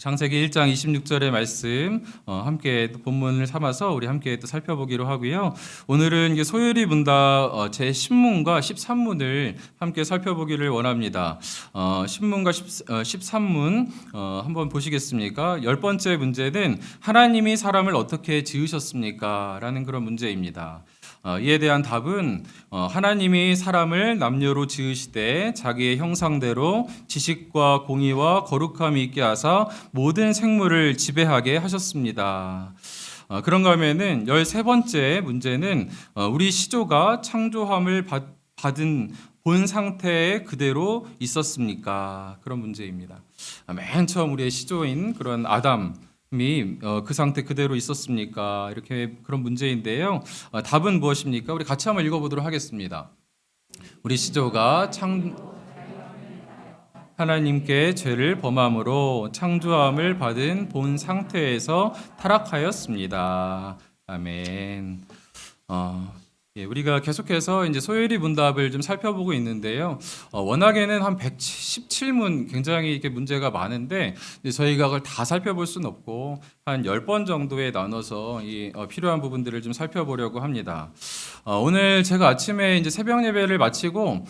창세기 1장 26절의 말씀 함께 또 본문을 삼아서 우리 함께 또 살펴보기로 하고요. 오늘은 이게 소요리 문답 제 10문과 13문을 함께 살펴보기를 원합니다. 신문과 13문 한번 보시겠습니까? 10번째 문제는 하나님이 사람을 어떻게 지으셨습니까? 라는 그런 문제입니다. 이에 대한 답은 하나님이 사람을 남녀로 지으시되 자기의 형상대로 지식과 공의와 거룩함이 있게 하사 모든 생물을 지배하게 하셨습니다. 그런가 하면은 13번째 문제는 우리 시조가 창조함을 받은 본 상태에 그대로 있었습니까? 그런 문제입니다. 맨 처음 우리의 시조인 그런 아담이 그 상태 그대로 있었습니까? 이렇게 그런 문제인데요. 답은 무엇입니까? 우리 같이 한번 읽어보도록 하겠습니다. 우리 시조가 하나님께 죄를 범함으로 창조함을 받은 본 상태에서 타락하였습니다. 아멘. 우리가 계속해서 이제 소요리 문답을 좀 살펴보고 있는데요. 워낙에는 한 117문 굉장히 이렇게 문제가 많은데 저희가 그걸 다 살펴볼 수는 없고 한 10번 정도에 나눠서 필요한 부분들을 좀 살펴보려고 합니다. 오늘 제가 아침에 이제 새벽 예배를 마치고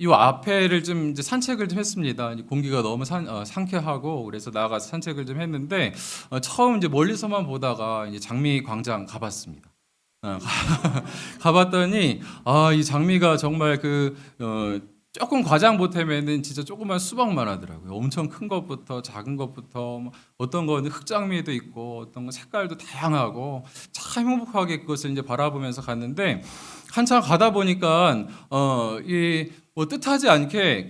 이 앞에를 좀 이제 산책을 좀 했습니다. 공기가 너무 상쾌하고 그래서 나가서 산책을 좀 했는데 처음 이제 멀리서만 보다가 이제 장미 광장 가봤습니다. 가봤더니 이 장미가 정말 조금 과장 보태면은 진짜 조그만 수박만 하더라고요. 엄청 큰 것부터 작은 것부터 어떤 거는 흑장미도 있고 어떤 거 색깔도 다양하고 참 행복하게 그것을 이제 바라보면서 갔는데 한참 가다 보니까 뭐 뜻하지 않게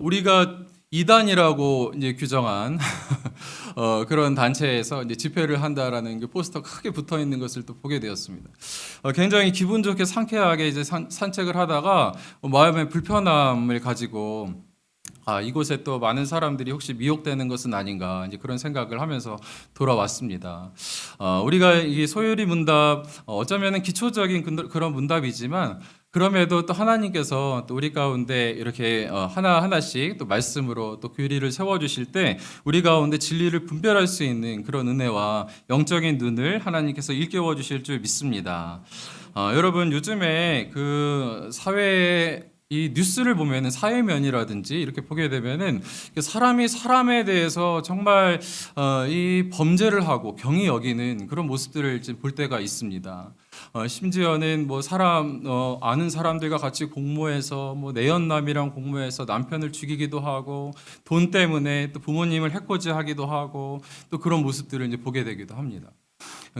우리가 이단이라고 이제 규정한 그런 단체에서 이제 집회를 한다라는 게 포스터 크게 붙어 있는 것을 또 보게 되었습니다. 굉장히 기분 좋게 상쾌하게 이제 산책을 하다가 마음의 불편함을 가지고 이곳에 또 많은 사람들이 혹시 미혹되는 것은 아닌가 이제 그런 생각을 하면서 돌아왔습니다. 우리가 이 소요리 문답 어쩌면은 기초적인 그런 문답이지만 그럼에도 또 하나님께서 또 우리 가운데 이렇게 하나하나씩 또 말씀으로 또 교리를 세워주실 때 우리 가운데 진리를 분별할 수 있는 그런 은혜와 영적인 눈을 하나님께서 일깨워 주실 줄 믿습니다. 여러분 요즘에 사회에 이 뉴스를 보면은 사회면이라든지 이렇게 보게 되면은 사람이 사람에 대해서 정말 이 범죄를 하고 경히 여기는 그런 모습들을 볼 때가 있습니다. 심지어는 뭐 아는 사람들과 같이 공모해서 뭐 내연남이랑 공모해서 남편을 죽이기도 하고 돈 때문에 또 부모님을 해코지하기도 하고 또 그런 모습들을 이제 보게 되기도 합니다.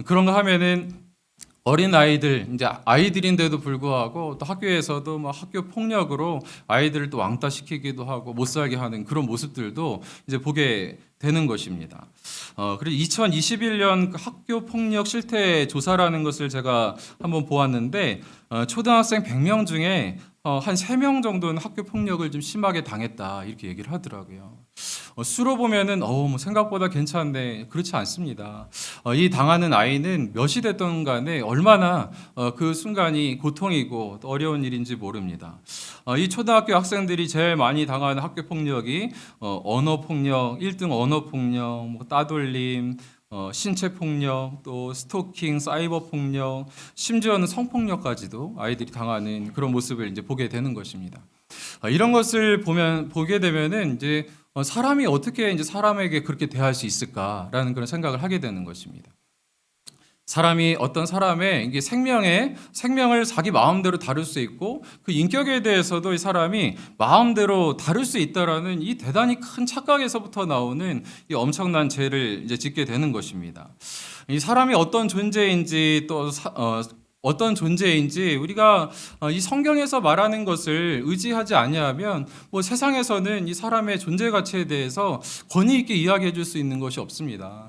그런가 하면은 어린 아이들, 이제 아이들인데도 불구하고 또 학교에서도 뭐 학교 폭력으로 아이들을 또 왕따시키기도 하고 못 살게 하는 그런 모습들도 이제 보게 되는 것입니다. 그리고 2021년 학교 폭력 실태 조사라는 것을 제가 한번 보았는데 초등학생 100명 중에 한 3명 정도는 학교 폭력을 좀 심하게 당했다 이렇게 얘기를 하더라고요. 수로 보면은 뭐 생각보다 괜찮은데 그렇지 않습니다. 이 당하는 아이는 몇이 됐던 간에 얼마나 그 순간이 고통이고 어려운 일인지 모릅니다. 이 초등학교 학생들이 제일 많이 당하는 학교 폭력이 언어 폭력, 1등 언어 폭력, 뭐 따돌림, 신체 폭력, 또 스토킹, 사이버 폭력, 심지어는 성폭력까지도 아이들이 당하는 그런 모습을 이제 보게 되는 것입니다. 이런 것을 보게 되면은 이제 사람이 어떻게 이제 사람에게 그렇게 대할 수 있을까라는 그런 생각을 하게 되는 것입니다. 사람이 어떤 사람의 이게 생명을 자기 마음대로 다룰 수 있고 그 인격에 대해서도 이 사람이 마음대로 다룰 수 있다라는 이 대단히 큰 착각에서부터 나오는 이 엄청난 죄를 이제 짓게 되는 것입니다. 이 사람이 어떤 존재인지 또 어떤 존재인지 우리가 이 성경에서 말하는 것을 의지하지 아니하면 뭐 세상에서는 이 사람의 존재 가치에 대해서 권위 있게 이야기해 줄 수 있는 것이 없습니다.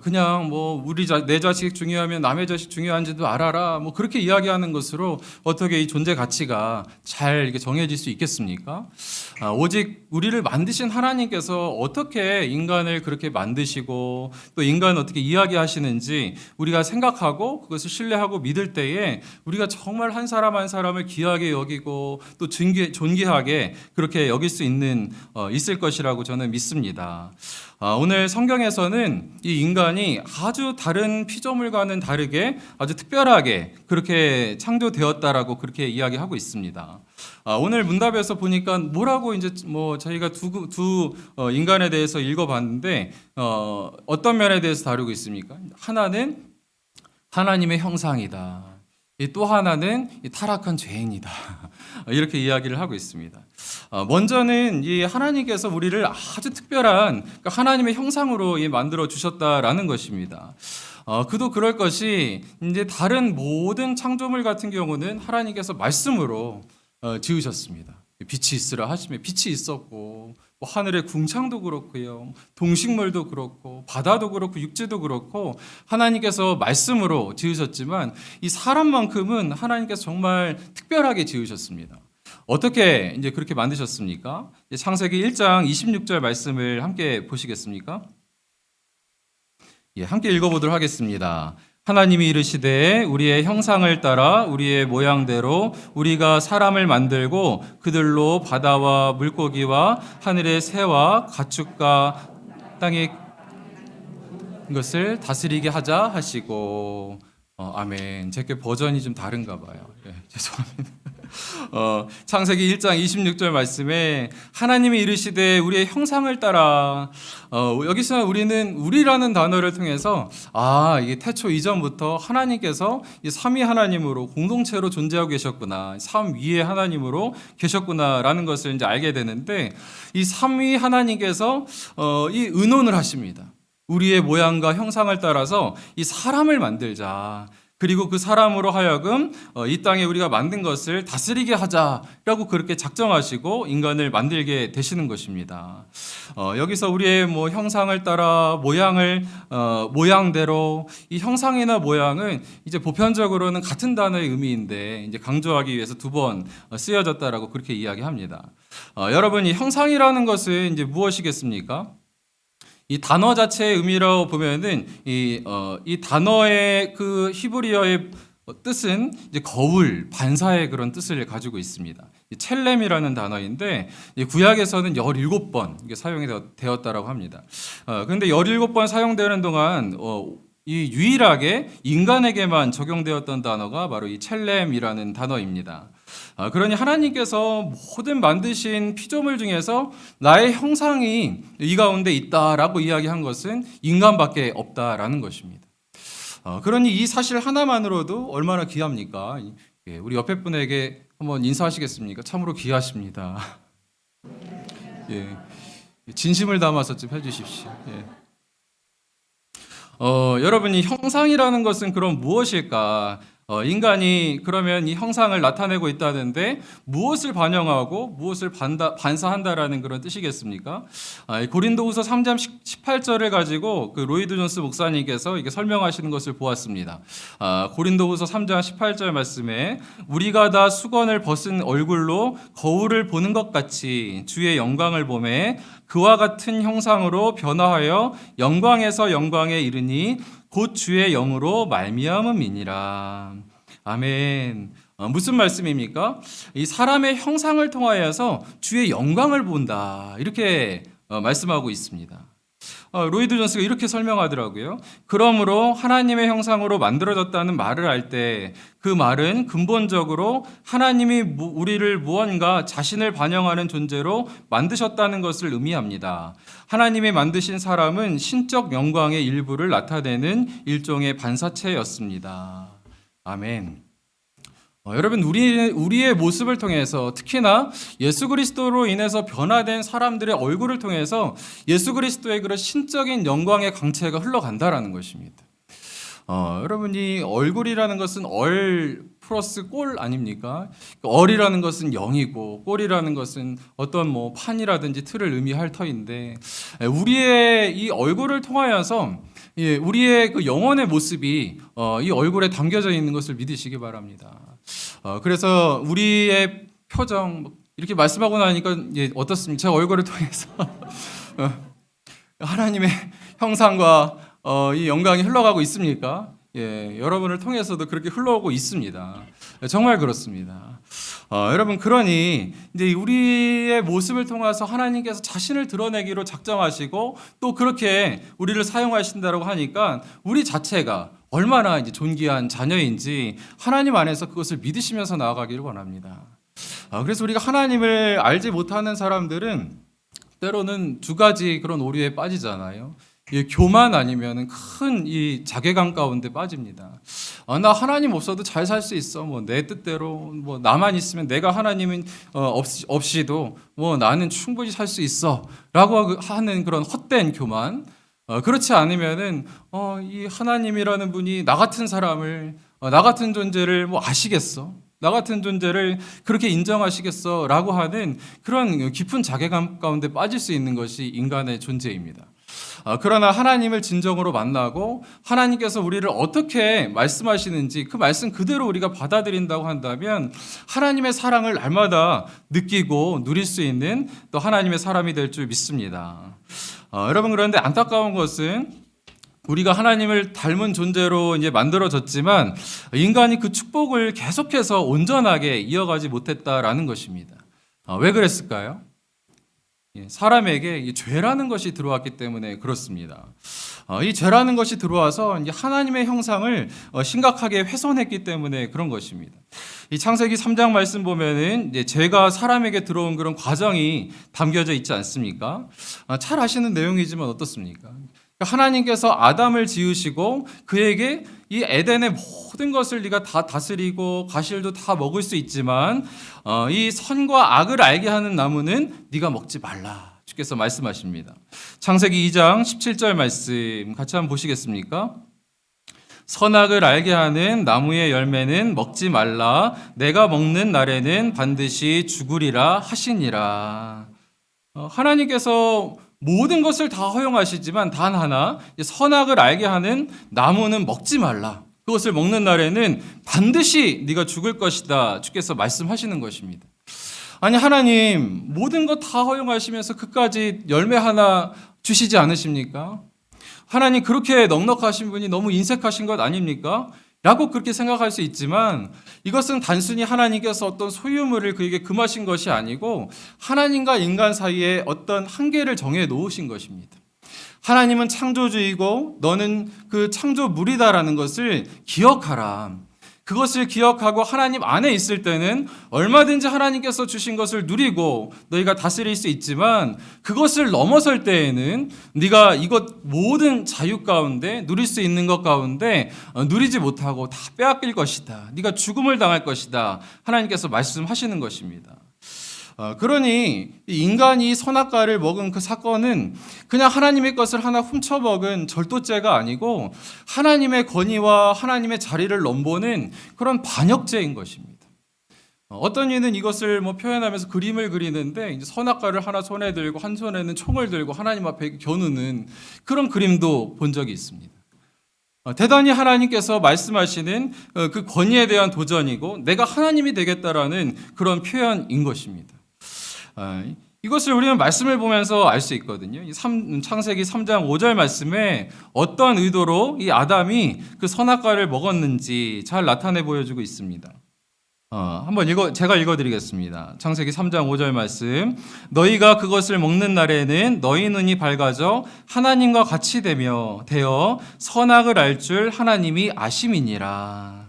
그냥 뭐 내 자식 중요하면 남의 자식 중요한지도 알아라. 뭐 그렇게 이야기하는 것으로 어떻게 이 존재 가치가 잘 이렇게 정해질 수 있겠습니까? 오직 우리를 만드신 하나님께서 어떻게 인간을 그렇게 만드시고 또 인간을 어떻게 이야기하시는지 우리가 생각하고 그것을 신뢰하고 믿을 때에 우리가 정말 한 사람 한 사람을 귀하게 여기고 또 존귀하게 그렇게 여길 수 있을 것이라고 저는 믿습니다. 오늘 성경에서는 이 인간이 아주 다른 피조물과는 다르게 아주 특별하게 그렇게 창조되었다라고 그렇게 이야기하고 있습니다. 오늘 문답에서 보니까 뭐라고 이제 뭐 저희가 두 인간에 대해서 읽어봤는데 어떤 면에 대해서 다루고 있습니까? 하나는 하나님의 형상이다. 또 하나는 타락한 죄인이다. 이렇게 이야기를 하고 있습니다. 먼저는 이 하나님께서 우리를 아주 특별한 그러니까 하나님의 형상으로 만들어 주셨다라는 것입니다. 그도 그럴 것이 이제 다른 모든 창조물 같은 경우는 하나님께서 말씀으로 지으셨습니다. 빛이 있으라 하시면 빛이 있었고 뭐 하늘의 궁창도 그렇고요. 동식물도 그렇고 바다도 그렇고 육지도 그렇고 하나님께서 말씀으로 지으셨지만 이 사람만큼은 하나님께서 정말 특별하게 지으셨습니다. 어떻게 이제 그렇게 만드셨습니까? 창세기 1장 26절 말씀을 함께 보시겠습니까? 예, 함께 읽어보도록 하겠습니다. 하나님이 이르시되 우리의 형상을 따라 우리의 모양대로 우리가 사람을 만들고 그들로 바다와 물고기와 하늘의 새와 가축과 땅의 것을 다스리게 하자 하시고 아멘. 제게 버전이 좀 다른가 봐요. 예, 죄송합니다. 창세기 1장 26절 말씀에 하나님이 이르시되 우리의 형상을 따라 여기서 우리는 우리라는 단어를 통해서 이게 태초 이전부터 하나님께서 이 삼위 하나님으로 공동체로 존재하고 계셨구나. 삼위의 하나님으로 계셨구나라는 것을 이제 알게 되는데 이 삼위 하나님께서 이 의논을 하십니다. 우리의 모양과 형상을 따라서 이 사람을 만들자. 그리고 그 사람으로 하여금 이 땅에 우리가 만든 것을 다스리게 하자라고 그렇게 작정하시고 인간을 만들게 되시는 것입니다. 여기서 우리의 뭐 형상을 따라 모양대로 이 형상이나 모양은 이제 보편적으로는 같은 단어의 의미인데 이제 강조하기 위해서 두 번 쓰여졌다라고 그렇게 이야기합니다. 여러분 이 형상이라는 것은 이제 무엇이겠습니까? 이 단어 자체의 의미로 보면은 이 단어의 그 히브리어의 뜻은 이제 거울, 반사의 그런 뜻을 가지고 있습니다. 첼렘이라는 단어인데 구약에서는 17번 이게 사용이 되었다라고 합니다. 그런데 17번 사용되는 동안 이 유일하게 인간에게만 적용되었던 단어가 바로 이 첼렘이라는 단어입니다. 그러니 하나님께서 모든 만드신 피조물 중에서 나의 형상이 이 가운데 있다라고 이야기한 것은 인간밖에 없다라는 것입니다. 그러니 이 사실 하나만으로도 얼마나 귀합니까? 우리 옆에 분에게 한번 인사하시겠습니까? 참으로 귀하십니다. 예, 진심을 담아서 좀 해주십시오. 예. 여러분이 형상이라는 것은 그럼 무엇일까? 인간이 그러면 이 형상을 나타내고 있다는데 무엇을 반영하고 무엇을 반사한다라는 그런 뜻이겠습니까? 고린도후서 3장 18절을 가지고 그 로이드 존스 목사님께서 이게 설명하시는 것을 보았습니다. 고린도후서 3장 18절 말씀에 우리가 다 수건을 벗은 얼굴로 거울을 보는 것 같이 주의 영광을 보매 그와 같은 형상으로 변화하여 영광에서 영광에 이르니 곧 주의 영으로 말미암음이니라. 아멘. 무슨 말씀입니까? 이 사람의 형상을 통하여서 주의 영광을 본다. 이렇게 말씀하고 있습니다. 로이드 존스가 이렇게 설명하더라고요. 그러므로 하나님의 형상으로 만들어졌다는 말을 할 때 그 말은 근본적으로 하나님이 우리를 무언가 자신을 반영하는 존재로 만드셨다는 것을 의미합니다. 하나님이 만드신 사람은 신적 영광의 일부를 나타내는 일종의 반사체였습니다. 아멘. 여러분 우리의 모습을 통해서 특히나 예수 그리스도로 인해서 변화된 사람들의 얼굴을 통해서 예수 그리스도의 그런 신적인 영광의 광채가 흘러간다라는 것입니다. 여러분이 얼굴이라는 것은 얼 플러스 꼴 아닙니까? 얼이라는 것은 영이고 꼴이라는 것은 어떤 뭐 판이라든지 틀을 의미할 터인데 우리의 이 얼굴을 통하여서 예, 우리의 그 영혼의 모습이 이 얼굴에 담겨져 있는 것을 믿으시기 바랍니다. 그래서 우리의 표정 이렇게 말씀하고 나니까 예, 어떻습니까? 제 얼굴을 통해서 하나님의 형상과 이 영광이 흘러가고 있습니까? 예, 여러분을 통해서도 그렇게 흘러오고 있습니다. 정말 그렇습니다. 여러분 그러니 이제 우리의 모습을 통해서 하나님께서 자신을 드러내기로 작정하시고 또 그렇게 우리를 사용하신다고 하니까 우리 자체가 얼마나 이제 존귀한 자녀인지 하나님 안에서 그것을 믿으시면서 나아가기를 원합니다. 그래서 우리가 하나님을 알지 못하는 사람들은 때로는 두 가지 그런 오류에 빠지잖아요. 교만 아니면 큰 이 자괴감 가운데 빠집니다. 나 하나님 없어도 잘 살 수 있어. 뭐 내 뜻대로 뭐 나만 있으면 내가 하나님은 없이도 뭐 나는 충분히 살 수 있어라고 하는 그런 헛된 교만. 그렇지 않으면은 이 하나님이라는 분이 나 같은 사람을 나 같은 존재를 뭐 아시겠어? 나 같은 존재를 그렇게 인정하시겠어라고 하는 그런 깊은 자괴감 가운데 빠질 수 있는 것이 인간의 존재입니다. 그러나 하나님을 진정으로 만나고 하나님께서 우리를 어떻게 말씀하시는지 그 말씀 그대로 우리가 받아들인다고 한다면 하나님의 사랑을 날마다 느끼고 누릴 수 있는 또 하나님의 사람이 될 줄 믿습니다. 여러분 그런데 안타까운 것은 우리가 하나님을 닮은 존재로 이제 만들어졌지만 인간이 그 축복을 계속해서 온전하게 이어가지 못했다라는 것입니다. 왜 그랬을까요? 사람에게 이 죄라는 것이 들어왔기 때문에 그렇습니다. 이 죄라는 것이 들어와서 이제 하나님의 형상을 심각하게 훼손했기 때문에 그런 것입니다. 이 창세기 3장 말씀 보면은 이제 죄가 사람에게 들어온 그런 과정이 담겨져 있지 않습니까? 잘 아시는 내용이지만 어떻습니까? 하나님께서 아담을 지으시고 그에게 이 에덴의 모든 것을 네가 다 다스리고 과실도 다 먹을 수 있지만 이 선과 악을 알게 하는 나무는 네가 먹지 말라 주께서 말씀하십니다. 창세기 2장 17절 말씀 같이 한번 보시겠습니까? 선악을 알게 하는 나무의 열매는 먹지 말라 내가 먹는 날에는 반드시 죽으리라 하시니라. 하나님께서 모든 것을 다 허용하시지만 단 하나 선악을 알게 하는 나무는 먹지 말라. 그것을 먹는 날에는 반드시 네가 죽을 것이다. 주께서 말씀하시는 것입니다. 아니 하나님 모든 것 다 허용하시면서 그까지 열매 하나 주시지 않으십니까? 하나님 그렇게 넉넉하신 분이 너무 인색하신 것 아닙니까? 라고 그렇게 생각할 수 있지만 이것은 단순히 하나님께서 어떤 소유물을 그에게 금하신 것이 아니고 하나님과 인간 사이에 어떤 한계를 정해 놓으신 것입니다. 하나님은 창조주이고 너는 그 창조물이다라는 것을 기억하라. 그것을 기억하고 하나님 안에 있을 때는 얼마든지 하나님께서 주신 것을 누리고 너희가 다스릴 수 있지만 그것을 넘어설 때에는 네가 이것 모든 자유 가운데 누릴 수 있는 것 가운데 누리지 못하고 다 빼앗길 것이다. 네가 죽음을 당할 것이다. 하나님께서 말씀하시는 것입니다. 그러니 인간이 선악과를 먹은 그 사건은 그냥 하나님의 것을 하나 훔쳐먹은 절도죄가 아니고 하나님의 권위와 하나님의 자리를 넘보는 그런 반역죄인 것입니다. 어떤 이는 이것을 표현하면서 그림을 그리는데 이제 선악과를 하나 손에 들고 한 손에는 총을 들고 하나님 앞에 겨누는 그런 그림도 본 적이 있습니다. 대단히 하나님께서 말씀하시는 그 권위에 대한 도전이고 내가 하나님이 되겠다라는 그런 표현인 것입니다. 이것을 우리는 말씀을 보면서 알 수 있거든요. 창세기 3장 5절 말씀에 어떤 의도로 이 아담이 그 선악과를 먹었는지 잘 나타내 보여주고 있습니다. 한번 제가 읽어드리겠습니다. 창세기 3장 5절 말씀. 너희가 그것을 먹는 날에는 너희 눈이 밝아져 하나님과 같이 되어 선악을 알 줄 하나님이 아심이니라.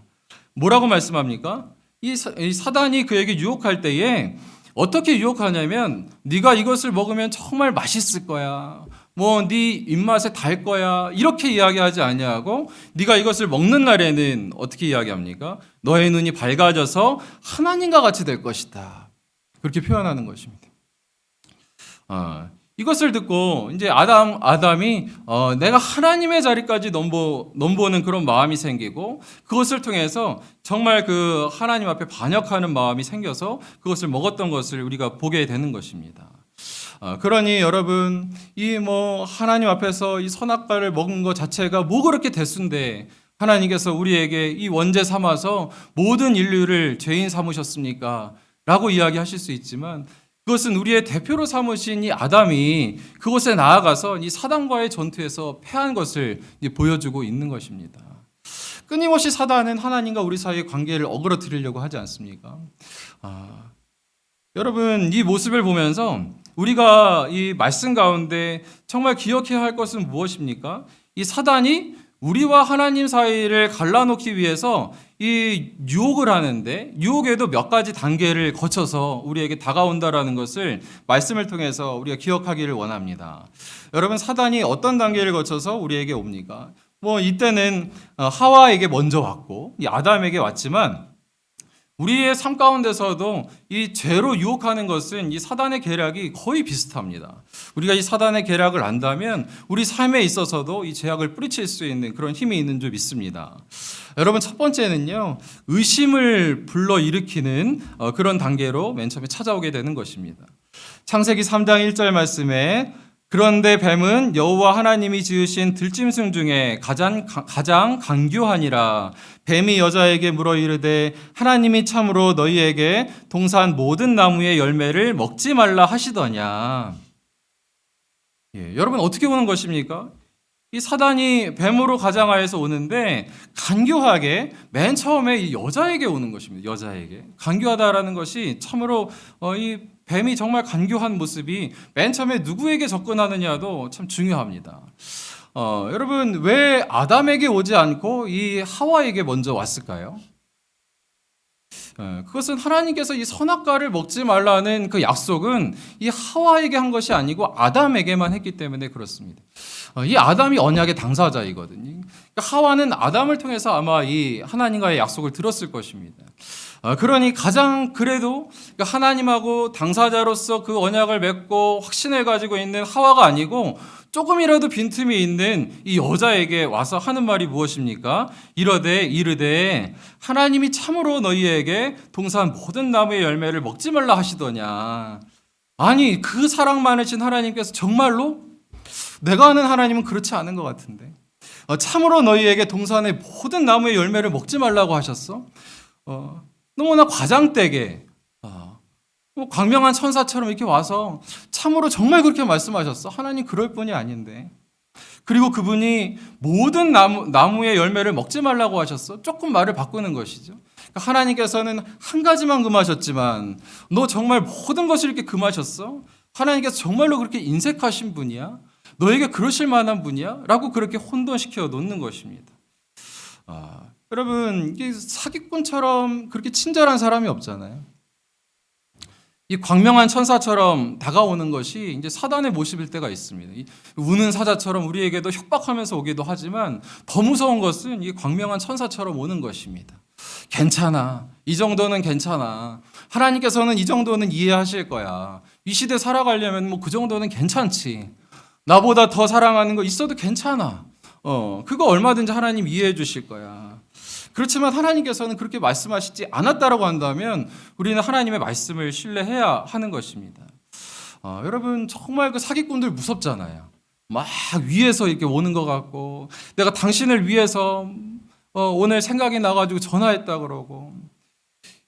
뭐라고 말씀합니까? 이 사단이 그에게 유혹할 때에 어떻게 유혹하냐면 네가 이것을 먹으면 정말 맛있을 거야. 네 입맛에 달 거야. 이렇게 이야기하지 아니하고 네가 이것을 먹는 날에는 어떻게 이야기합니까? 너의 눈이 밝아져서 하나님과 같이 될 것이다. 그렇게 표현하는 것입니다. 이것을 듣고 이제 아담이 내가 하나님의 자리까지 넘보는 그런 마음이 생기고 그것을 통해서 정말 그 하나님 앞에 반역하는 마음이 생겨서 그것을 먹었던 것을 우리가 보게 되는 것입니다. 그러니 여러분, 이 뭐 하나님 앞에서 이 선악과를 먹은 것 자체가 뭐 그렇게 대수인데 하나님께서 우리에게 이 원죄 삼아서 모든 인류를 죄인 삼으셨습니까? 라고 이야기하실 수 있지만 그것은 우리의 대표로 삼으신 이 아담이 그곳에 나아가서 이 사단과의 전투에서 패한 것을 보여주고 있는 것입니다. 끊임없이 사단은 하나님과 우리 사이의 관계를 어그러뜨리려고 하지 않습니까? 여러분, 이 모습을 보면서 우리가 이 말씀 가운데 정말 기억해야 할 것은 무엇입니까? 이 사단이 우리와 하나님 사이를 갈라놓기 위해서 이 유혹을 하는데 유혹에도 몇 가지 단계를 거쳐서 우리에게 다가온다라는 것을 말씀을 통해서 우리가 기억하기를 원합니다. 여러분, 사단이 어떤 단계를 거쳐서 우리에게 옵니까? 뭐 이때는 하와에게 먼저 왔고 이 아담에게 왔지만 우리의 삶 가운데서도 이 죄로 유혹하는 것은 이 사단의 계략이 거의 비슷합니다. 우리가 이 사단의 계략을 안다면 우리 삶에 있어서도 이 죄악을 뿌리칠 수 있는 그런 힘이 있는 줄 믿습니다. 여러분, 첫 번째는요, 의심을 불러일으키는 그런 단계로 맨 처음에 찾아오게 되는 것입니다. 창세기 3장 1절 말씀에 그런데 뱀은 여호와 하나님이 지으신 들짐승 중에 가장 간교하니라. 뱀이 여자에게 물어 이르되 하나님이 참으로 너희에게 동산 모든 나무의 열매를 먹지 말라 하시더냐. 여러분, 어떻게 오는 것입니까? 이 사단이 뱀으로 가장하여서 오는데 간교하게 맨 처음에 이 여자에게 오는 것입니다. 여자에게 간교하다라는 것이 참으로 이 뱀이 정말 간교한 모습이 맨 처음에 누구에게 접근하느냐도 참 중요합니다. 여러분, 왜 아담에게 오지 않고 이 하와에게 먼저 왔을까요? 그것은 하나님께서 이 선악과를 먹지 말라는 그 약속은 이 하와에게 한 것이 아니고 아담에게만 했기 때문에 그렇습니다. 이 아담이 언약의 당사자이거든요. 그러니까 하와는 아담을 통해서 아마 이 하나님과의 약속을 들었을 것입니다. 그러니 가장 그래도 하나님하고 당사자로서 그 언약을 맺고 확신을 가지고 있는 하와가 아니고 조금이라도 빈틈이 있는 이 여자에게 와서 하는 말이 무엇입니까? 이르되 하나님이 참으로 너희에게 동산 모든 나무의 열매를 먹지 말라 하시더냐. 아니, 그 사랑 많으신 하나님께서 정말로 내가 아는 하나님은 그렇지 않은 것 같은데 참으로 너희에게 동산의 모든 나무의 열매를 먹지 말라고 하셨어? 너무나 과장되게 광명한 천사처럼 이렇게 와서 참으로 정말 그렇게 말씀하셨어? 하나님 그럴 분이 아닌데. 그리고 그분이 모든 나무의 열매를 먹지 말라고 하셨어? 조금 말을 바꾸는 것이죠. 그러니까 하나님께서는 한 가지만 금하셨지만 너 정말 모든 것을 이렇게 금하셨어? 하나님께서 정말로 그렇게 인색하신 분이야? 너에게 그러실 만한 분이야? 라고 그렇게 혼돈시켜 놓는 것입니다. 여러분, 이게 사기꾼처럼 그렇게 친절한 사람이 없잖아요. 이 광명한 천사처럼 다가오는 것이 이제 사단의 모습일 때가 있습니다. 이 우는 사자처럼 우리에게도 협박하면서 오기도 하지만 더 무서운 것은 이 광명한 천사처럼 오는 것입니다. 괜찮아. 이 정도는 괜찮아. 하나님께서는 이 정도는 이해하실 거야. 이 시대 살아가려면 뭐 그 정도는 괜찮지. 나보다 더 사랑하는 거 있어도 괜찮아. 그거 얼마든지 하나님 이해해 주실 거야. 그렇지만 하나님께서는 그렇게 말씀하시지 않았다라고 한다면 우리는 하나님의 말씀을 신뢰해야 하는 것입니다. 여러분, 정말 그 사기꾼들 무섭잖아요. 막 위에서 이렇게 오는 것 같고 내가 당신을 위해서 오늘 생각이 나가지고 전화했다 그러고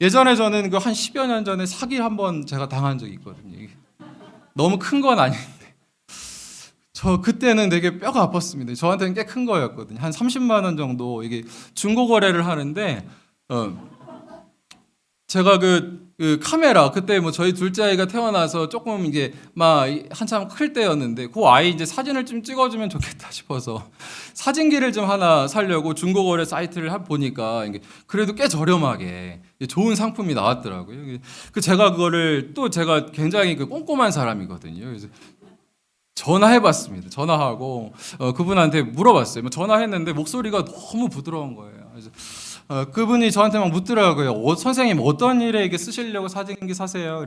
예전에 저는 그 한 10여 년 전에 사기 한번 제가 당한 적이 있거든요. 너무 큰 건 아닌데 저 그때는 되게 뼈가 아팠습니다. 저한테는 꽤 큰 거였거든요. 한 30만 원 정도 이게 중고 거래를 하는데 제가 그 카메라 그때 뭐 저희 둘째 아이가 태어나서 조금 이게 막 한참 클 때였는데 그 아이 이제 사진을 좀 찍어주면 좋겠다 싶어서 사진기를 좀 하나 사려고 중고 거래 사이트를 보니까 이게 그래도 꽤 저렴하게 좋은 상품이 나왔더라고요. 그 제가 그거를 또 제가 굉장히 그 꼼꼼한 사람이거든요. 그래서 전화해봤습니다. 전화하고 그분한테 물어봤어요. 전화했는데 목소리가 너무 부드러운 거예요. 그래서 그분이 저한테 막 묻더라고요. 선생님 어떤 일에 이게 쓰시려고 사진기 사세요?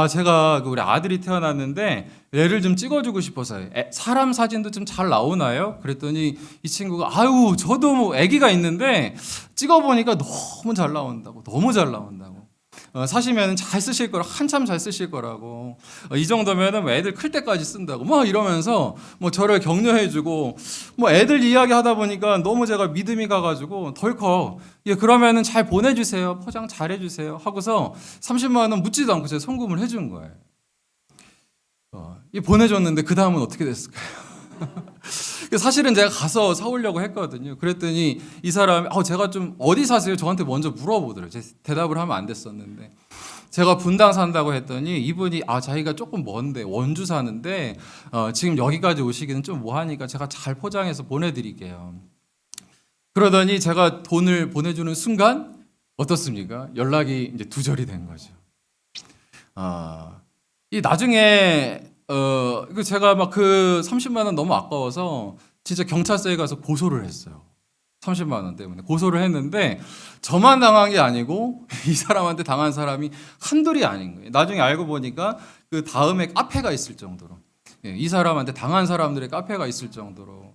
제가 우리 아들이 태어났는데 애를 좀 찍어주고 싶어서요. 사람 사진도 좀 잘 나오나요? 그랬더니 이 친구가 저도 뭐 아기가 있는데 찍어보니까 너무 잘 나온다고. 너무 잘 나온다고. 사시면 잘 쓰실 거라 한참 잘 쓰실 거라고 이 정도면은 뭐 애들 클 때까지 쓴다고 막 이러면서 뭐 저를 격려해주고 뭐 애들 이야기 하다 보니까 너무 제가 믿음이 가가지고 덜컥 예 그러면은 잘 보내주세요 포장 잘 해주세요 하고서 30만 원 묻지도 않고 제가 송금을 해준 거예요. 이 보내줬는데 그 다음은 어떻게 됐을까요? 사실은 제가 가서 사오려고 했거든요. 그랬더니 이 사람이 제가 좀 어디 사세요? 저한테 먼저 물어보더라고요. 제가 대답을 하면 안 됐었는데 제가 분당 산다고 했더니 이분이 자기가 조금 먼데 원주 사는데 지금 여기까지 오시기는 좀 뭐하니까 제가 잘 포장해서 보내드릴게요. 그러더니 제가 돈을 보내주는 순간 어떻습니까? 연락이 이제 두절이 된 거죠. 이 나중에 제가 막 그 30만 원 너무 아까워서 진짜 경찰서에 가서 고소를 했어요. 30만 원 때문에 고소를 했는데 저만 당한 게 아니고 이 사람한테 당한 사람이 한둘이 아닌 거예요. 나중에 알고 보니까 그 다음에 카페가 있을 정도로 이 사람한테 당한 사람들의 카페가 있을 정도로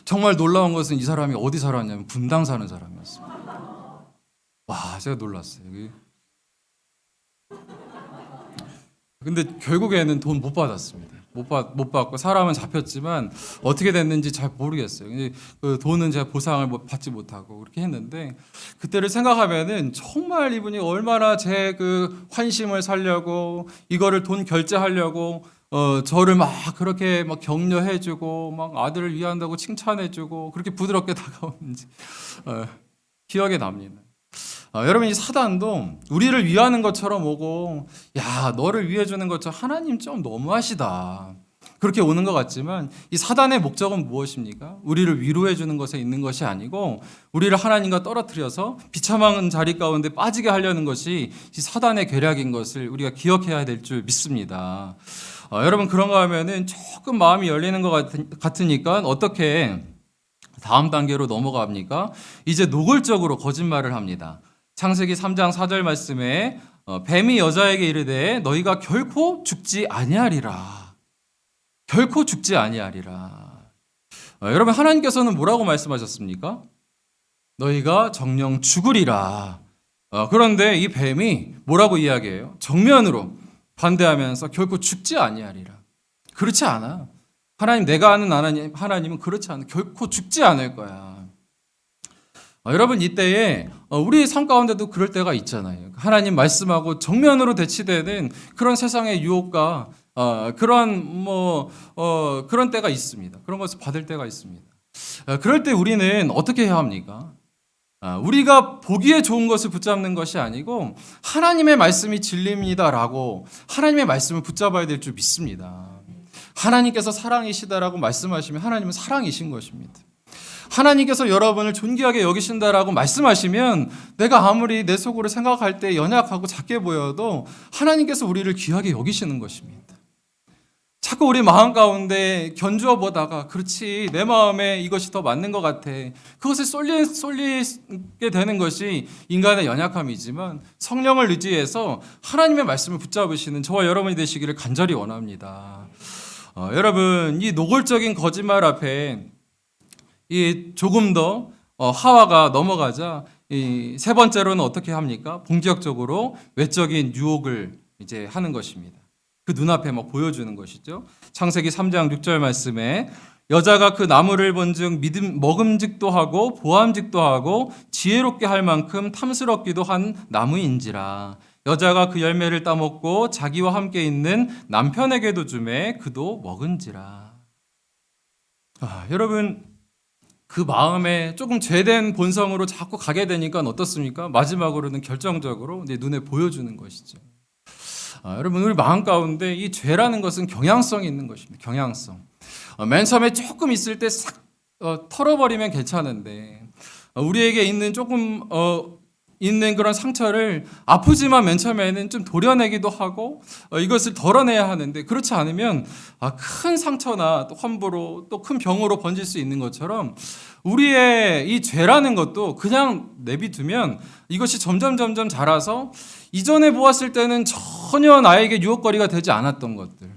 정말 놀라운 것은 이 사람이 어디 살았냐면 분당 사는 사람이었습니다. 와, 제가 놀랐어요. 근데 결국에는 돈 못 받았습니다. 못 받고 사람은 잡혔지만 어떻게 됐는지 잘 모르겠어요. 그 돈은 제가 보상을 받지 못하고 그렇게 했는데 그때를 생각하면은 정말 이분이 얼마나 제 그 환심을 살려고 이거를 돈 결제하려고 저를 막 그렇게 막 격려해주고 막 아들을 위한다고 칭찬해주고 그렇게 부드럽게 다가오는지 기억에 납니다. 여러분 이 사단도 우리를 위하는 것처럼 오고 야 너를 위해 주는 것처럼 하나님 좀 너무하시다 그렇게 오는 것 같지만 이 사단의 목적은 무엇입니까? 우리를 위로해 주는 것에 있는 것이 아니고 우리를 하나님과 떨어뜨려서 비참한 자리 가운데 빠지게 하려는 것이 이 사단의 계략인 것을 우리가 기억해야 될 줄 믿습니다. 여러분 그런가 하면은 조금 마음이 열리는 것 같으니까 어떻게 다음 단계로 넘어갑니까? 이제 노골적으로 거짓말을 합니다. 창세기 3장 4절 말씀에 뱀이 여자에게 이르되 너희가 결코 죽지 아니하리라. 결코 죽지 아니하리라. 여러분 하나님께서는 뭐라고 말씀하셨습니까? 너희가 정녕 죽으리라. 그런데 이 뱀이 뭐라고 이야기해요? 정면으로 반대하면서 결코 죽지 아니하리라. 그렇지 않아. 하나님 내가 아는 하나님은 그렇지 않아. 결코 죽지 않을 거야. 여러분 이때에 우리 삶 가운데도 그럴 때가 있잖아요. 하나님 말씀하고 정면으로 대치되는 그런 세상의 유혹과 그런 때가 있습니다. 그런 것을 받을 때가 있습니다. 그럴 때 우리는 어떻게 해야 합니까? 우리가 보기에 좋은 것을 붙잡는 것이 아니고 하나님의 말씀이 진리입니다라고 하나님의 말씀을 붙잡아야 될 줄 믿습니다. 하나님께서 사랑이시다라고 말씀하시면 하나님은 사랑이신 것입니다. 하나님께서 여러분을 존귀하게 여기신다라고 말씀하시면 내가 아무리 내 속으로 생각할 때 연약하고 작게 보여도 하나님께서 우리를 귀하게 여기시는 것입니다. 자꾸 우리 마음 가운데 견주어 보다가 그렇지 내 마음에 이것이 더 맞는 것 같아. 그것을 쏠리게 되는 것이 인간의 연약함이지만 성령을 의지해서 하나님의 말씀을 붙잡으시는 저와 여러분이 되시기를 간절히 원합니다. 여러분 이 노골적인 거짓말 앞에 이 조금 더 하와가 넘어가자 이 세 번째로는 어떻게 합니까? 본격적으로 외적인 유혹을 이제 하는 것입니다. 그 눈앞에 막 보여주는 것이죠. 창세기 3장 6절 말씀에 여자가 그 나무를 본즉 먹음직도 하고 보암직도 하고 지혜롭게 할 만큼 탐스럽기도 한 나무인지라. 여자가 그 열매를 따먹고 자기와 함께 있는 남편에게도 주매 그도 먹은지라. 여러분 그 마음에 조금 죄된 본성으로 자꾸 가게 되니까 어떻습니까? 마지막으로는 결정적으로 내 눈에 보여주는 것이죠. 여러분 우리 마음 가운데 이 죄라는 것은 경향성이 있는 것입니다. 경향성. 맨 처음에 조금 있을 때 싹 털어버리면 괜찮은데 우리에게 있는 조금 있는 그런 상처를 아프지만 맨 처음에는 좀 도려내기도 하고 이것을 덜어내야 하는데 그렇지 않으면 큰 상처나 또 환부로 또 큰 병으로 번질 수 있는 것처럼 우리의 이 죄라는 것도 그냥 내비두면 이것이 점점 자라서 이전에 보았을 때는 전혀 나에게 유혹거리가 되지 않았던 것들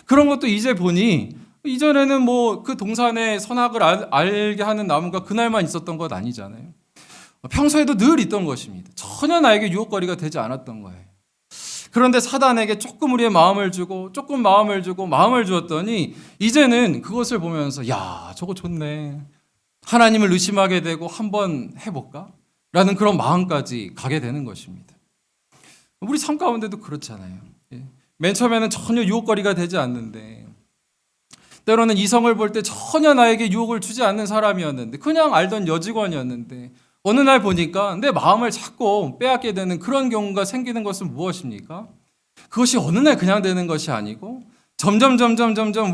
그런 것도 이제 보니 이전에는 뭐 그 동산의 선악을 알게 하는 나무가 그날만 있었던 것 아니잖아요. 평소에도 늘 있던 것입니다. 전혀 나에게 유혹거리가 되지 않았던 거예요. 그런데 사단에게 조금 우리의 마음을 주고 조금 마음을 주고 마음을 주었더니 이제는 그것을 보면서 야, 저거 좋네. 하나님을 의심하게 되고 한번 해볼까? 라는 그런 마음까지 가게 되는 것입니다. 우리 삶 가운데도 그렇잖아요. 맨 처음에는 전혀 유혹거리가 되지 않는데 때로는 이성을 볼 때 전혀 나에게 유혹을 주지 않는 사람이었는데 그냥 알던 여직원이었는데 어느 날 보니까 내 마음을 자꾸 빼앗게 되는 그런 경우가 생기는 것은 무엇입니까? 그것이 어느 날 그냥 되는 것이 아니고 점점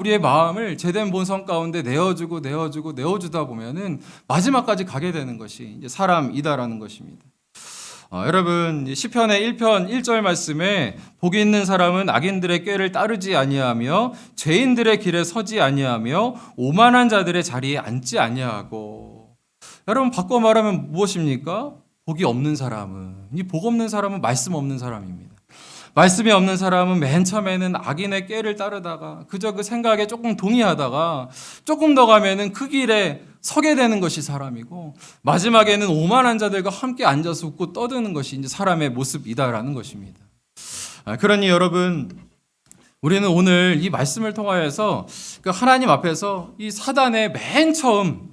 우리의 마음을 제된 본성 가운데 내어주다 보면은 마지막까지 가게 되는 것이 이제 사람이다라는 것입니다. 여러분 시편의 1편 1절 말씀에 복이 있는 사람은 악인들의 꾀를 따르지 아니하며 죄인들의 길에 서지 아니하며 오만한 자들의 자리에 앉지 아니하고. 여러분 바꿔 말하면 무엇입니까? 복이 없는 사람은, 이 복 없는 사람은 말씀 없는 사람입니다. 말씀이 없는 사람은 맨 처음에는 악인의 꾀를 따르다가 그저 그 생각에 조금 동의하다가 조금 더 가면은 그 길에 서게 되는 것이 사람이고 마지막에는 오만한 자들과 함께 앉아서 웃고 떠드는 것이 이제 사람의 모습이다라는 것입니다. 그러니 여러분 우리는 오늘 이 말씀을 통하여서 그 하나님 앞에서 이 사단의 맨 처음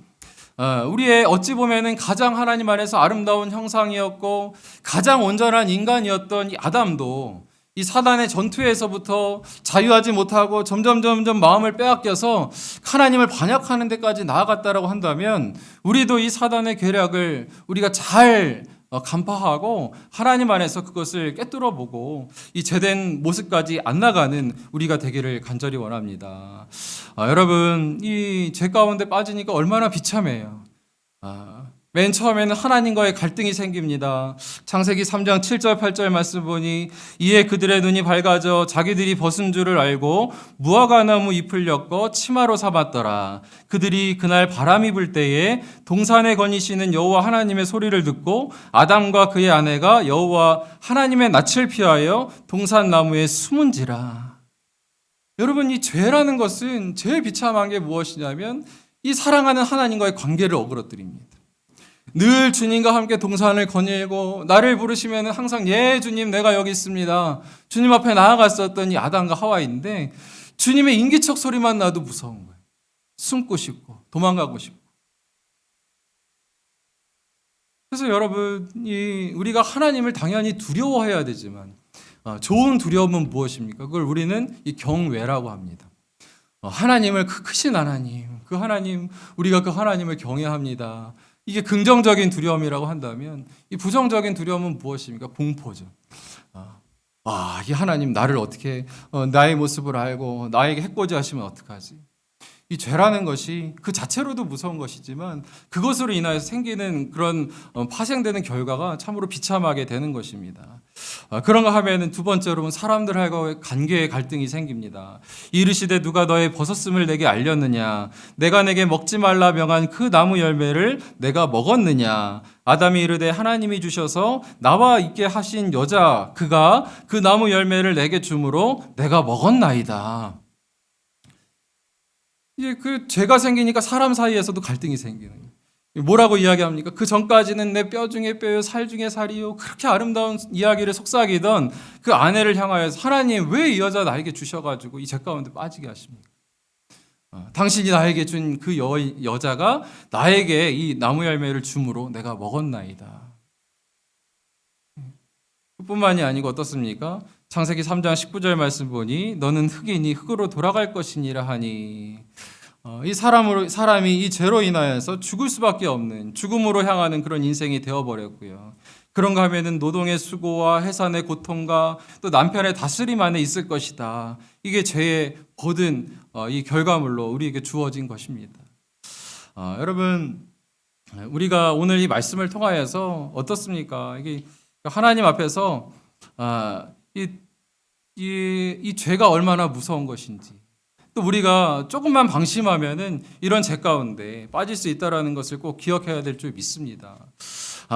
우리의 어찌 보면은 가장 하나님 안에서 아름다운 형상이었고 가장 온전한 인간이었던 이 아담도 이 사단의 전투에서부터 자유하지 못하고 점점 마음을 빼앗겨서 하나님을 반역하는 데까지 나아갔다라고 한다면 우리도 이 사단의 계략을 우리가 잘 간파하고 하나님 안에서 그것을 꿰뚫어 보고 이 제된 모습까지 안 나가는 우리가 되기를 간절히 원합니다. 여러분 이 죄 가운데 빠지니까 얼마나 비참해요. 맨 처음에는 하나님과의 갈등이 생깁니다. 창세기 3장 7절 8절 말씀 보니 이에 그들의 눈이 밝아져 자기들이 벗은 줄을 알고 무화과나무 잎을 엮어 치마로 삼았더라. 그들이 그날 바람이 불 때에 동산에 거니시는 여호와 하나님의 소리를 듣고 아담과 그의 아내가 여호와 하나님의 낯을 피하여 동산나무에 숨은지라. 여러분 이 죄라는 것은 제일 비참한 게 무엇이냐면 이 사랑하는 하나님과의 관계를 어그러뜨립니다. 늘 주님과 함께 동산을 거닐고 나를 부르시면 항상 예 주님 내가 여기 있습니다. 주님 앞에 나아갔었던 이 아담과 하와인데 주님의 인기척 소리만 나도 무서운 거예요. 숨고 싶고 도망가고 싶고. 그래서 여러분 우리가 하나님을 당연히 두려워해야 되지만 좋은 두려움은 무엇입니까? 그걸 우리는 이 경외라고 합니다. 하나님을 크신 하나님, 그 하나님 우리가 그 하나님을 경외합니다. 이게 긍정적인 두려움이라고 한다면 이 부정적인 두려움은 무엇입니까? 공포죠. 이 하나님 나를 어떻게 나의 모습을 알고 나에게 해코지 하시면 어떡하지? 이 죄라는 것이 그 자체로도 무서운 것이지만 그것으로 인하여서 생기는 그런 파생되는 결과가 참으로 비참하게 되는 것입니다. 그런가 하면은 두 번째로는 사람들하고의 관계의 갈등이 생깁니다. 이르시되 누가 너의 벗었음을 내게 알렸느냐? 내가 내게 먹지 말라 명한 그 나무 열매를 내가 먹었느냐? 아담이 이르되 하나님이 주셔서 나와 있게 하신 여자 그가 그 나무 열매를 내게 주므로 내가 먹었나이다. 이제 그 죄가 생기니까 사람 사이에서도 갈등이 생기는 거예요. 뭐라고 이야기합니까? 그 전까지는 내 뼈 중에 뼈요 살 중에 살이요 그렇게 아름다운 이야기를 속삭이던 그 아내를 향하여서 하나님 왜 이 여자 나에게 주셔가지고 이 죄 가운데 빠지게 하십니까? 당신이 나에게 준 그 여자가 나에게 이 나무 열매를 주므로 내가 먹었나이다. 그뿐만이 아니고 어떻습니까? 창세기 3장 19절 말씀 보니 너는 흙이니 흙으로 돌아갈 것이니라 하니 이 사람이 이 죄로 인하여서 죽을 수밖에 없는 죽음으로 향하는 그런 인생이 되어버렸고요. 그런가 하면은 노동의 수고와 해산의 고통과 또 남편의 다스림 안에 있을 것이다. 이게 죄의 모든 이 결과물로 우리에게 주어진 것입니다. 여러분 우리가 오늘 이 말씀을 통하여서 어떻습니까? 이게 하나님 앞에서 이 죄가 얼마나 무서운 것인지 또 우리가 조금만 방심하면은 이런 죄 가운데 빠질 수 있다라는 것을 꼭 기억해야 될 줄 믿습니다.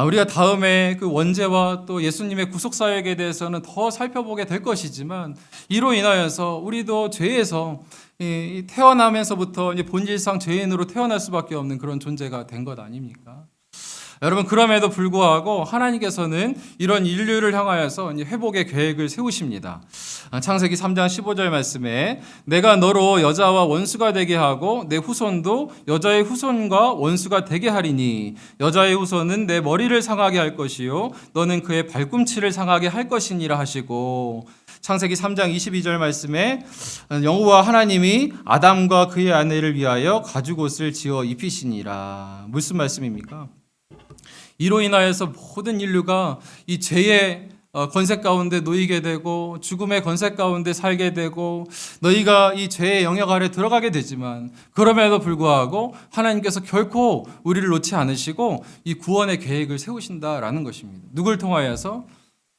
우리가 다음에 그 원죄와 또 예수님의 구속 사역에 대해서는 더 살펴보게 될 것이지만 이로 인하여서 우리도 죄에서 태어나면서부터 이제 본질상 죄인으로 태어날 수밖에 없는 그런 존재가 된 것 아닙니까? 여러분 그럼에도 불구하고 하나님께서는 이런 인류를 향하여서 이제 회복의 계획을 세우십니다. 창세기 3장 15절 말씀에 내가 너로 여자와 원수가 되게 하고 내 후손도 여자의 후손과 원수가 되게 하리니 여자의 후손은 내 머리를 상하게 할 것이요 너는 그의 발꿈치를 상하게 할 것이니라 하시고 창세기 3장 22절 말씀에 여호와 하나님이 아담과 그의 아내를 위하여 가죽옷을 지어 입히시니라. 무슨 말씀입니까? 이로 인하여서 모든 인류가 이 죄의 권세 가운데 놓이게 되고 죽음의 권세 가운데 살게 되고 너희가 이 죄의 영역 아래 들어가게 되지만 그럼에도 불구하고 하나님께서 결코 우리를 놓지 않으시고 이 구원의 계획을 세우신다라는 것입니다. 누굴 통하여서?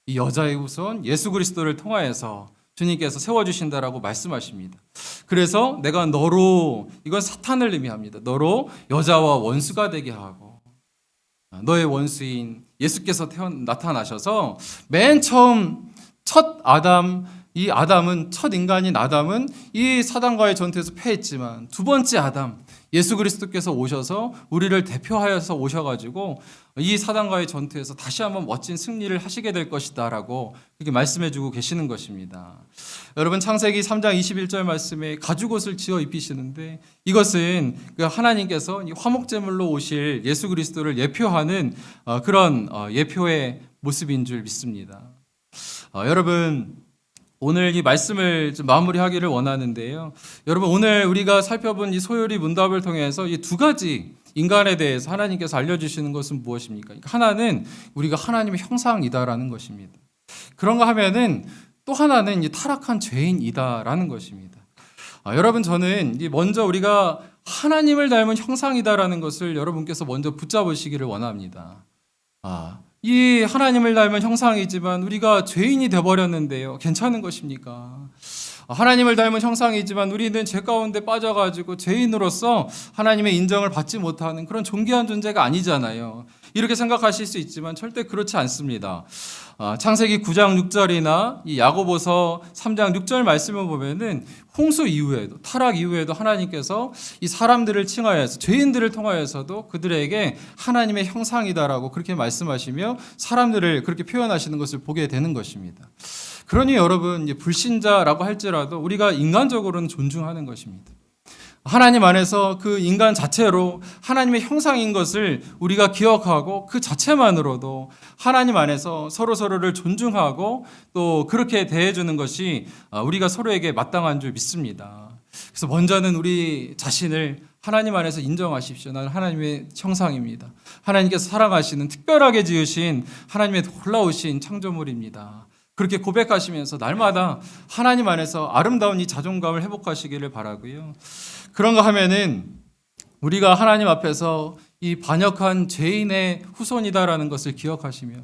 이 여자의 후손 예수 그리스도를 통하여서 주님께서 세워주신다라고 말씀하십니다. 그래서 내가 너로, 이건 사탄을 의미합니다. 너로 여자와 원수가 되게 하고 너의 원수인 예수께서 나타나셔서 맨 처음 첫 아담, 이 아담은 첫 인간인 아담은 이 사단과의 전투에서 패했지만 두 번째 아담 예수 그리스도께서 오셔서 우리를 대표하여서 오셔가지고 이 사단과의 전투에서 다시 한번 멋진 승리를 하시게 될 것이다라고 그렇게 말씀해주고 계시는 것입니다. 여러분 창세기 3장 21절 말씀에 가죽옷을 지어 입히시는데 이것은 그 하나님께서 화목제물로 오실 예수 그리스도를 예표하는 그런 예표의 모습인 줄 믿습니다. 여러분 오늘 이 말씀을 좀 마무리하기를 원하는데요. 여러분 오늘 우리가 살펴본 이 소요리 문답을 통해서 이 두 가지 인간에 대해서 하나님께서 알려주시는 것은 무엇입니까? 하나는 우리가 하나님의 형상이다라는 것입니다. 그런가 하면은 또 하나는 이 타락한 죄인이다라는 것입니다. 여러분 저는 먼저 우리가 하나님을 닮은 형상이다라는 것을 여러분께서 먼저 붙잡으시기를 원합니다. 이 하나님을 닮은 형상이지만 우리가 죄인이 되어버렸는데요. 괜찮은 것입니까? 하나님을 닮은 형상이지만 우리는 죄 가운데 빠져가지고 죄인으로서 하나님의 인정을 받지 못하는 그런 존귀한 존재가 아니잖아요. 이렇게 생각하실 수 있지만 절대 그렇지 않습니다. 창세기 9장 6절이나 이 야고보서 3장 6절 말씀을 보면은 홍수 이후에도 타락 이후에도 하나님께서 이 사람들을 칭하여서 죄인들을 통하여서도 그들에게 하나님의 형상이다라고 그렇게 말씀하시며 사람들을 그렇게 표현하시는 것을 보게 되는 것입니다. 그러니 여러분 불신자라고 할지라도 우리가 인간적으로는 존중하는 것입니다. 하나님 안에서 그 인간 자체로 하나님의 형상인 것을 우리가 기억하고 그 자체만으로도 하나님 안에서 서로를 존중하고 또 그렇게 대해주는 것이 우리가 서로에게 마땅한 줄 믿습니다. 그래서 먼저는 우리 자신을 하나님 안에서 인정하십시오. 나는 하나님의 형상입니다. 하나님께서 사랑하시는 특별하게 지으신 하나님의 놀라우신 창조물입니다. 그렇게 고백하시면서 날마다 하나님 안에서 아름다운 이 자존감을 회복하시기를 바라고요. 그런가 하면은 우리가 하나님 앞에서 이 반역한 죄인의 후손이다라는 것을 기억하시며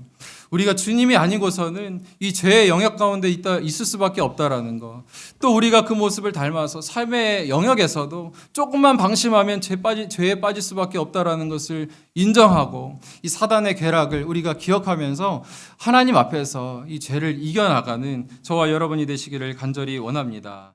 우리가 주님이 아니고서는 이 죄의 영역 가운데 있을 수밖에 없다라는 것, 또 우리가 그 모습을 닮아서 삶의 영역에서도 조금만 방심하면 죄에 빠질 수밖에 없다라는 것을 인정하고 이 사단의 계략을 우리가 기억하면서 하나님 앞에서 이 죄를 이겨나가는 저와 여러분이 되시기를 간절히 원합니다.